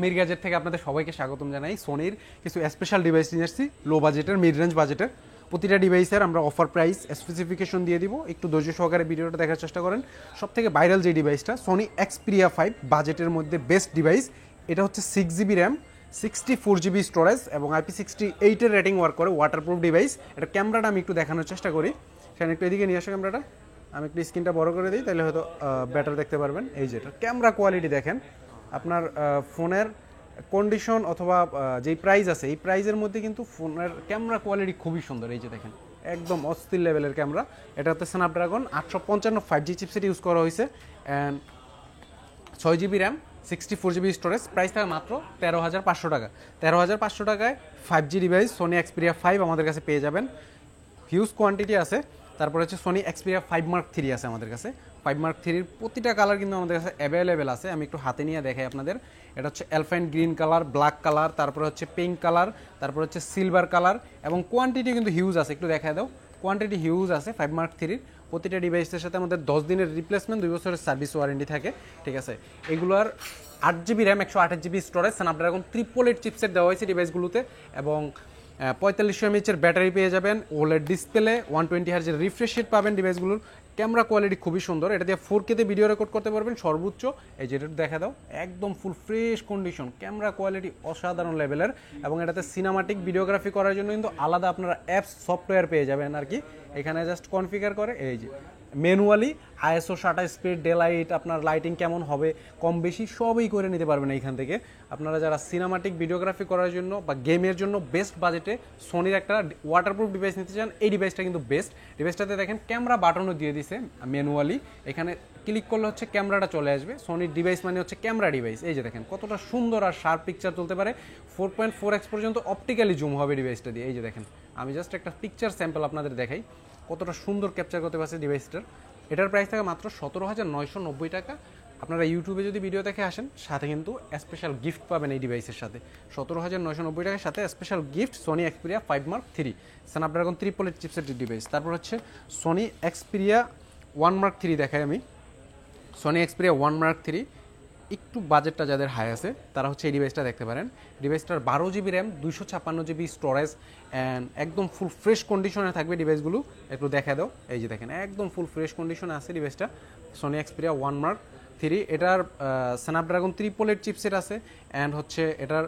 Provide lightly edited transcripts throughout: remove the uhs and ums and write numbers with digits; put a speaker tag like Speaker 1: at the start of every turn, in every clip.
Speaker 1: Mir gadget থেকে আপনাদের সবাইকে স্বাগতম জানাই। সোনির কিছু স্পেশাল ডিভাইস নিয়ে এসেছি, লো বাজেটের, মিড রেঞ্জ বাজেটের। প্রতিটা ডিভাইসের আমরা অফার প্রাইস স্পেসিফিকেশন দিয়ে দিব, একটু ধৈর্য সহকারে ভিডিওটা দেখার চেষ্টা করেন। সব থেকে ভাইরাল যে ডিভাইসটা, সোনি এক্সপিরিয়া 5, বাজেটের মধ্যে বেস্ট ডিভাইস। এটা হচ্ছে 6GB র্যাম, 64GB স্টোরেজ এবং IP68 রেটিং ওয়ার্ক করে, ওয়াটারপ্রুফ ডিভাইস। এটা ক্যামেরাটা আমি একটু দেখানোর চেষ্টা করি। সেখানে একটু এদিকে নিয়ে আসো ক্যামেরাটা, আমি একটু স্ক্রিনটা বড় করে দিই, তাহলে হয়তো বেটার দেখতে পারবেন। এই যে এটা ক্যামেরা কোয়ালিটি দেখেন, আপনার ফোনের কন্ডিশন অথবা যেই প্রাইস আছে, এই প্রাইজের মধ্যে কিন্তু ফোনের ক্যামেরা কোয়ালিটি খুবই সুন্দর। এই যে দেখেন, একদম অস্থির লেভেলের ক্যামেরা। এটা হচ্ছে স্ন্যাপড্রাগন 855 5G চিপসেট ইউজ করা হয়েছে, and 6GB RAM, 64GB storage. Price থাকে মাত্র 13,500 টাকা। 13,500 টাকায় 5G ডিভাইস সোনি এক্সপিরিয়া 5 আমাদের কাছে পেয়ে যাবেন। হিউজ কোয়ান্টিটি আছে। তারপরে হচ্ছে সোনি এক্সপিরিয়া 5 Mark 3 আছে আমাদের কাছে। 5 Mark 3-র প্রতিটা কালার কিন্তু আমাদের কাছে অ্যাভেলেবেল আছে। আমি একটু হাতে নিয়ে দেখাই আপনাদের। এটা হচ্ছে অ্যালফাইন গ্রিন কালার, ব্ল্যাক কালার, তারপরে হচ্ছে পিঙ্ক কালার, তারপরে হচ্ছে সিলভার কালার, এবং কোয়ান্টিটি কিন্তু হিউজ আছে। একটু দেখায় দাও, কোয়ান্টিটি হিউজ আছে 5 Mark 3-র। প্রতিটা ডিভাইসের সাথে আমাদের 10 দিনের রিপ্লেসমেন্ট, 2 বছরের সার্ভিস ওয়ারেন্টি থাকে, ঠিক আছে। এগুলোর 8GB RAM, 128GB storage, Snapdragon 888 chipset দেওয়া হয়েছে ডিভাইসগুলোতে, এবং 4500 mAh ব্যাটারি পেয়ে যাবেন, OLED display, 120 Hz refresh rate পাবেন। ডিভাইসগুলোর ক্যামেরা কোয়ালিটি খুবই সুন্দর। এটা দিয়ে 4K তে ভিডিও রেকর্ড করতে পারবেন সর্বোচ্চ। এই যেটা দেখা দাও, একদম full fresh condition, camera quality অসাধারণ লেভেলের। এবং এটাতে সিনেমাটিক ভিডিওগ্রাফি করার জন্য কিন্তু আলাদা আপনারা অ্যাপস সফটওয়্যার পেয়ে যাবেন আর কি। এখানে জাস্ট কনফিগার করে, এই যে manually ISO 60 speed, day light, আপনার লাইটিং কেমন হবে কম বেশি সবই করে নিতে পারবেন এইখান থেকে। আপনারা যারা সিনেমাটিক ভিডিওগ্রাফি করার জন্য বা গেমের জন্য বেস্ট বাজেটে সোনির একটা ওয়াটারপ্রুফ ডিভাইস নিতে চান, এই ডিভাইসটা কিন্তু বেস্ট। ডিভাইসটাতে দেখেন ক্যামেরা বাটনও দিয়ে দিছে ম্যানুয়ালি। এখানে ক্লিক করলে হচ্ছে ক্যামেরাটা চলে আসবে। সোনির ডিভাইস মানে হচ্ছে ক্যামেরা ডিভাইস। এই যে দেখেন কতটা সুন্দর আর শার্প পিকচার তুলতে পারে। 4.4x পর্যন্ত অপটিক্যালি জুম হবে ডিভাইসটা দিয়ে। এই যে দেখেন, আমি জাস্ট একটা পিকচার স্যাম্পল আপনাদের দেখাই, কতটা সুন্দর ক্যাপচার করতে পারছে ডিভাইসটার। এটার প্রাইস থাকে মাত্র 17,990 টাকা। আপনারা ইউটিউবে যদি ভিডিও দেখে আসেন, সাথে কিন্তু স্পেশাল গিফট পাবেন এই ডিভাইসের সাথে। 17,990 টাকার সাথে special gift Sony Xperia 5 Mark 3, Snapdragon 888 চিপসেটের ডিভাইস। তারপর হচ্ছে সোনি এক্সপিরিয়া 1 Mark 3 দেখাই আমি। সোনি এক্সপিরিয়া 1 Mark 3 একটু বাজেটটা যাদের হাই আছে তারা হচ্ছে এই ডিভাইসটা দেখতে পারেন। ডিভাইসটার 12GB RAM, 256GB storage, and একদম ফুল ফ্রেশ কন্ডিশনে থাকবে ডিভাইসগুলো। একটু দেখা দাও, এই যে দেখেন একদম ফুল ফ্রেশ কন্ডিশনে আছে ডিভাইসটা, সোনি এক্সপিরিয়া 1 Mark 3। এটার স্ন্যাপড্রাগন 888 চিপসেট আছে, অ্যান্ড হচ্ছে এটার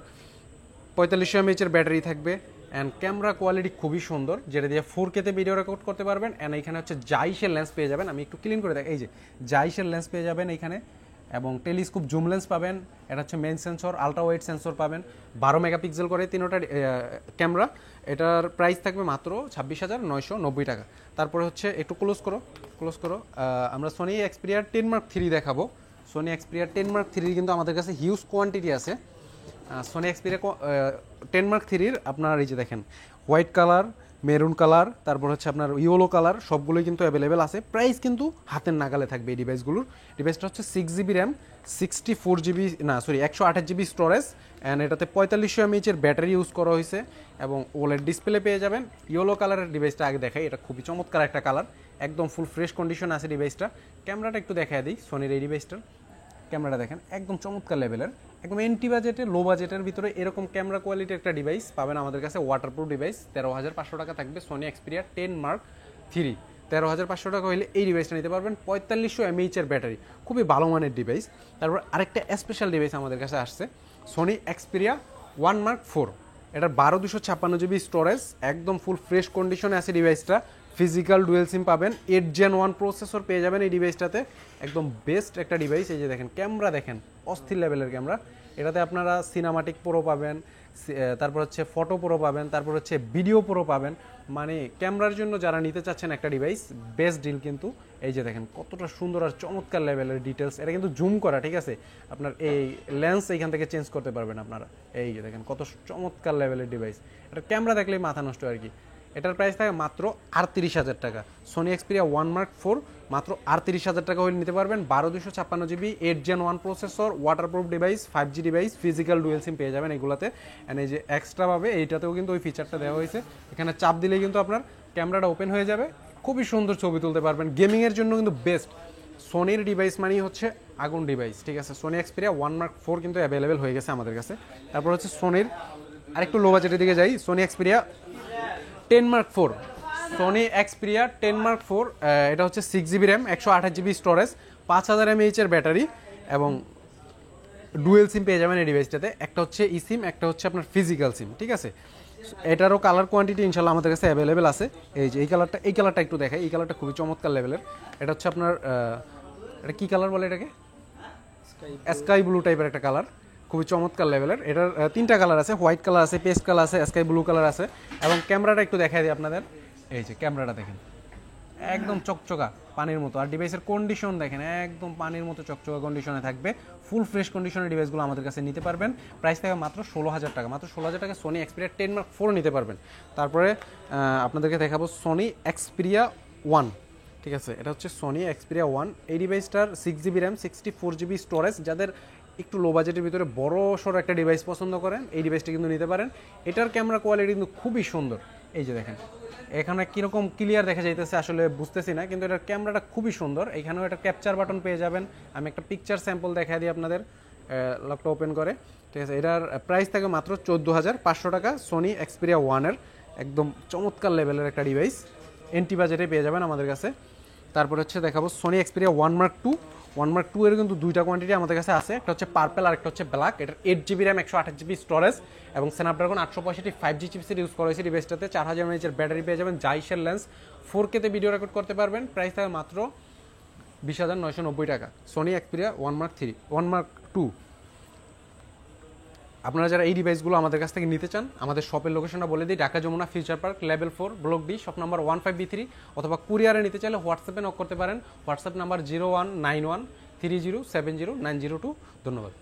Speaker 1: 4500 mAh ব্যাটারি থাকবে, অ্যান্ড ক্যামেরা কোয়ালিটি খুবই সুন্দর, যেটা দিয়ে 4K তে ভিডিও রেকর্ড করতে পারবেন। অ্যান্ড এখানে হচ্ছে জাইসের লেন্স পেয়ে যাবেন। আমি একটু ক্লিন করে দেখ, এই যে জাইসের লেন্স পেয়ে যাবেন এইখানে, এবং টেলিস্কোপ জুম লেন্স পাবেন। এটা হচ্ছে main sensor, ultra wide sensor পাবেন, 12 মেগাপিক্সেল করে তিনোটা ক্যামেরা। এটার প্রাইস থাকবে মাত্র 26,990 টাকা। তারপরে হচ্ছে একটু ক্লোজ করো, আমরা সোনি এক্সপিরিয়া 10 Mark 3 দেখাবো। সোনি এক্সপিরিয়া 10 Mark 3 কিন্তু আমাদের কাছে হিউজ কোয়ান্টিটি আছে। সোনি এক্সপিরিয়া 10 Mark 3-র আপনার এই যে দেখেন হোয়াইট কালার, মেরুন কালার, তারপর হচ্ছে আপনার ইয়েলো কালার, সবগুলোই কিন্তু অ্যাভেলেবেল আছে। প্রাইস কিন্তু হাতের নাগালে থাকবে এই ডিভাইসগুলোর। ডিভাইসটা হচ্ছে 6GB RAM, 128GB storage, and এটাতে 4500 mAh ব্যাটারি ইউজ করা হয়েছে, এবং ওলেড ডিসপ্লে পেয়ে যাবেন। ইয়েলো কালারের ডিভাইসটা আগে দেখাই, এটা খুবই চমৎকার একটা কালার, একদম ফুল ফ্রেশ কন্ডিশন আছে ডিভাইসটা। ক্যামেরাটা একটু দেখাই দিই, সোনির এই ডিভাইসটার ক্যামেরাটা দেখেন একদম চমৎকার লেভেলের, একদম এন্টি বাজেটে, লো বাজেটের ভিতরে এরকম ক্যামেরা কোয়ালিটির একটা ডিভাইস পাবেন আমাদের কাছে। ওয়াটারপ্রুফ ডিভাইস 13,500 টাকা থাকবে। সোনি এক্সপিরিয়া 10 Mark 3, 13,500 টাকা হলে এই ডিভাইসটা নিতে পারবেন। 4500 mAh ব্যাটারি, খুবই ভালো মানের ডিভাইস। তারপর আরেকটা স্পেশাল ডিভাইস আমাদের কাছে আসছে, সোনি এক্সপিরিয়া 1 Mark 4। এটার 12/256GB স্টোরেজ, একদম ফুল ফ্রেশ কন্ডিশনে আছে ডিভাইসটা। ফিজিক্যাল ডুয়েল সিম পাবেন, 8 Gen 1 প্রসেসর পেয়ে যাবেন এই ডিভাইসটাতে। একদম বেস্ট একটা ডিভাইস। এই যে দেখেন ক্যামেরা দেখেন, অস্থির লেভেলের ক্যামেরা। এটাতে আপনারা সিনেমাটিক প্রো পাবেন, তারপর হচ্ছে ফটো প্রো পাবেন, তারপর হচ্ছে ভিডিও প্রো পাবেন। মানে ক্যামেরার জন্য যারা নিতে চাচ্ছেন একটা ডিভাইস, বেস্ট ডিল কিন্তু। এই যে দেখেন কতটা সুন্দর আর চমৎকার লেভেলের ডিটেলস। এটা কিন্তু জুম করা, ঠিক আছে, আপনার এই লেন্স এইখান থেকে চেঞ্জ করতে পারবেন আপনারা। এই যে দেখেন কত চমৎকার লেভেলের ডিভাইস। এটা ক্যামেরা দেখলেই মাথা নষ্ট আর কি। এটার প্রাইস থাকে মাত্র 38,000 টাকা। সোনি এক্সপিরিয়া 1 Mark 4 মাত্র 38,000 টাকা হলে নিতে পারবেন। 12/256GB 8 Gen 1 processor, waterproof device, 5G device, physical dual SIM পেয়ে যাবেন এগুলাতে। অ্যান্ড এই যে এক্সট্রা ভাবে এইটাতেও কিন্তু ওই ফিচারটা দেওয়া হয়েছে, এখানে চাপ দিলেই কিন্তু আপনার ক্যামেরাটা ওপেন হয়ে যাবে, খুবই সুন্দর ছবি তুলতে পারবেন। গেমিংয়ের জন্য কিন্তু বেস্ট। সোনির ডিভাইস মানেই হচ্ছে আগুন ডিভাইস, ঠিক আছে। সোনি এক্সপিরিয়া 1 Mark 4 কিন্তু অ্যাভেলেবেল হয়ে গেছে আমাদের কাছে। তারপর হচ্ছে সোনির আরেকটু লো বাজেটের দিকে যাই, Sony Xperia 10 Mark 4। Sony Xperia 10 Mark 4, এটা হচ্ছে 6GB RAM, 128GB storage, 5000 mAh এর ব্যাটারি এবং ডুয়েল সিম পেয়ে যাবেন এই ডিভাইসটাতে। একটা হচ্ছে ই সিম, একটা হচ্ছে আপনার ফিজিক্যাল সিম, ঠিক আছে। এটারও কালার কোয়ান্টিটি ইনশাল্লাহ আমাদের কাছে অ্যাভেলেবেল আছে। এই যে এই কালারটা একটু দেখাই, এই কালারটা খুবই চমৎকার লেভেলের। এটা হচ্ছে আপনার এটা কী কালার বলে এটাকে, স্কাই ব্লু টাইপের একটা কালার, খুবই চমৎকার লেভেলের। এটার 3টা কালার আছে, হোয়াইট কালার আছে, পেস্ট কালার আছে, স্কাই ব্লু কালার আছে। এবং ক্যামেরাটা একটু দেখাই দিই আপনাদের, এই যে ক্যামেরাটা দেখেন একদম চকচকা পানির মতো। আর ডিভাইসের কন্ডিশন দেখেন একদম পানির মতো চকচকা কন্ডিশনে থাকবে। ফুল ফ্রেশ কন্ডিশনের ডিভাইসগুলো আমাদের কাছে নিতে পারবেন। প্রাইস থাকে মাত্র 16,000 টাকা। মাত্র 16,000 টাকা সোনি এক্সপিরিয়া 10 Mark 4 নিতে পারবেন। তারপরে আপনাদেরকে দেখাবো সোনি এক্সপিরিয়া 1, ঠিক আছে। এটা হচ্ছে সোনি এক্সপিরিয়া 1। এই ডিভাইসটার 6GB র্যাম, 64GB স্টোরেজ। যাদের একটু লো বাজেটের ভিতরে বড় সড়ো একটা ডিভাইস পছন্দ করেন, এই ডিভাইসটা কিন্তু নিতে পারেন। এটার ক্যামেরা কোয়ালিটি কিন্তু খুবই সুন্দর। এই যে দেখেন এখানে কীরকম ক্লিয়ার দেখা যাইতেছে আসলে বুঝতেছি না, কিন্তু এটার ক্যামেরাটা খুবই সুন্দর। এখানেও একটা ক্যাপচার বাটন পেয়ে যাবেন। আমি একটা পিকচার স্যাম্পল দেখা দিই আপনাদের, লকটা ওপেন করে, ঠিক আছে। এটার প্রাইস থাকে মাত্র 14,500 টাকা। সোনি এক্সপিরিয়া 1-এর একদম চমৎকার লেভেলের একটা ডিভাইস, এন্টি বাজেটে পেয়ে যাবেন আমাদের কাছে। তারপর হচ্ছে দেখাবো সোনি এক্সপিরিয়া 1 Mark 2। 1 Mark 2 এর কিন্তু দুইটা কোয়ান্টিটি আমাদের কাছে আছে, একটা হচ্ছে পার্পেল আর একটা হচ্ছে ব্ল্যাক। এটার 8GB র্যাম, 128GB স্টোরেজ এবং স্ন্যাপড্রাগন 865 5G চিপসেট ইউজ করা হয়েছে ডিভাইসটাতে। 4000 mAh এর ব্যাটারি পেয়ে যাবেন, জাইসের লেন্স, 4K তে ভিডিও রেকর্ড করতে পারবেন। প্রাইস থাকে মাত্র 20,990 টাকা। Sony Xperia 1 Mark 3, 1 Mark 2। আপনারা যারা এই ডিভাইসগুলো আমাদের কাছ থেকে নিতে চান, আমাদের শপের লোকেশনটা বলে দিই, Dhaka Jamuna future park level 4 block D, shop number 15B3। অথবা কুরিয়ারে নিতে চাইলে হোয়াটসঅ্যাপে নক করতে পারেন। WhatsApp number 019130709002। ধন্যবাদ।